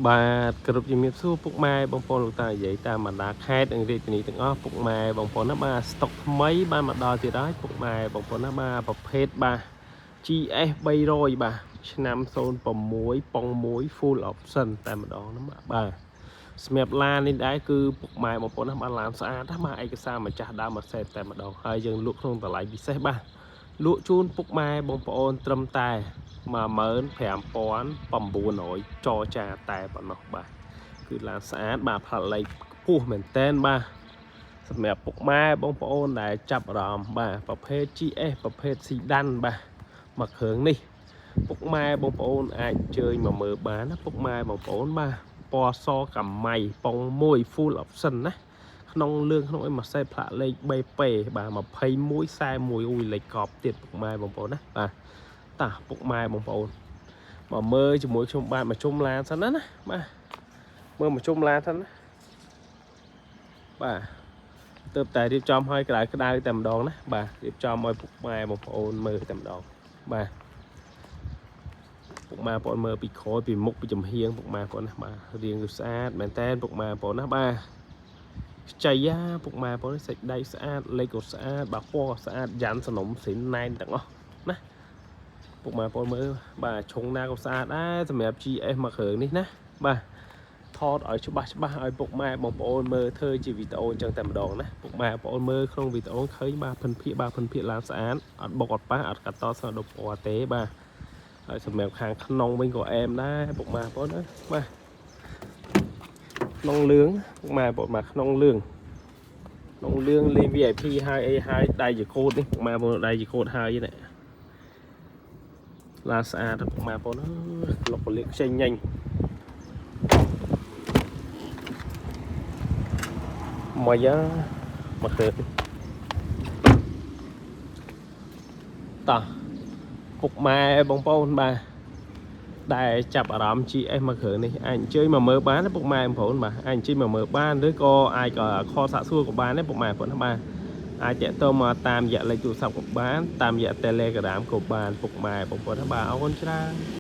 បាទគ្រប់ជំរាបសួរពុកម៉ែបងប្អូនលោកតានិយាយតាមបណ្ដាខេត្តនិងរាជធានីទាំងអស់ពុកម៉ែបងប្អូនណាបាទស្តុកថ្មីបានមកដល់ទៀតហើយពុកម៉ែបងប្អូនណាបាទប្រភេទបាទ GS 300បាទឆ្នាំ06ប៉ុង1 full option តែម្ដងណាបាទសម្រាប់ឡាននេះដែរគឺពុកម៉ែបងប្អូនណាបាទឡានស្អាតណាបាទឯកសារម្ចាស់ដើមមកសេតតែម្ដងហើយយើងលក់ក្នុងតម្លៃពិសេសបាទលក់ជូនពុកម៉ែបងប្អូនត្រឹមតែ15900ចរចាតែប៉ុណ្ណោះបាទគឺឡានស្អាតបាទផ្លាកលេខខ្ពស់មែនតែនបាទសម្រាប់ពុកម៉ែបងប្អូនដែលចាប់អារម្មណ៍បាទប្រភេទ GS ប្រភេទ Sedan បាទមកគ្រឿងនេះពុកម៉ែបងប្អូនអាចអញ្ជើញមកមើលបានណាពុកម៉ែបងប្អូនបាទពណ៌សកម្មៃប៉ុង1 full option ណាក្នុងលឿងក្នុងអីមួយសេតផ្លាកលេខ BP បាទ2141អ៊ុយលេខកប់ទៀតពុកម៉ែបងប្អូនណាបាទតាពុកម៉ែបងប្អូនមកមើលជាមួយខ្ញុំបាទមកជុំឡានសិនណាបាទមើលមកជុំឡានសិនណាបាទទើបតែរៀបចំឲ្យក្តៅតែម្ដងណាបាទរៀបចំឲ្យពុកម៉ែបងប្អូនមើលតែម្ដងបាទពុកម៉ែបងប្អូនមើលពីក្រោយពីមុខពីចំហៀងពុកម៉ែបងប្អូនណាបាទរៀងស្អាតមែនតែនពុកម៉ែបងប្អូនណាបាទខ្ចីពុកម៉ែបងប្អូនសាច់ដៃស្អាតលេខក៏ស្អាតបាទពណ៌ស្អាតយ៉ាន់សនំស៊ីនណែនទាំងអស់ណាពុកម៉ែបងប្អូនមើលបាទឈុងណាក៏ស្អាតដែរសម្រាប់ GS មកគ្រឿងនេះណាបាទថតឲ្យច្បាស់ឲ្យពុកម៉ែបងប្អូនមើលធ្វើជាវីដេអូអញ្ចឹងតែម្ដងណាពុកម៉ែបងប្អូនមើលក្នុងវីដេអូឃើញបាទភិនភាគឡានស្អាតអត់បុកអត់ប៉ះអត់កាត់តស្នូដពណ៌ទេបាទហើយសម្រាប់ខាងក្នុងវិញក៏អែមដែរពុកម៉ែបងប្អូនណាបាទក្នុងលឿងពុកម៉ែបងប្អូនបាទក្នុងលឿងលេង VIP ហើយអីហើយដៃជាកូតនេះពុកម៉ែបងប្អូនដៃជាកូតហើយនេះឡានស្អាតពុកម៉ែបងប្អូនលុកពលាកខ្ចីញ៉ាញ់មកមកធ្វើតោះពុកម៉ែបងប្អូនបាទដែលចាប់អារម្មណ៍ GS មកគ្រឿងនេះអាចអញ្ជើញមកមើលបានណាពុកម៉ែបងប្អូនបាទអាចអញ្ជើញមកមើលបានឬក៏អាចក៏ខលសាកសួរក៏បានដែរពុកម៉ែបងប្អូនបាទអាចតាក់ទងមកតាមរយៈលេខទូរស័ព្ទក៏បានតាមរយៈ Telegram ក៏បានពុកម៉ែបងប្អូនបាទអរគុណច្រើន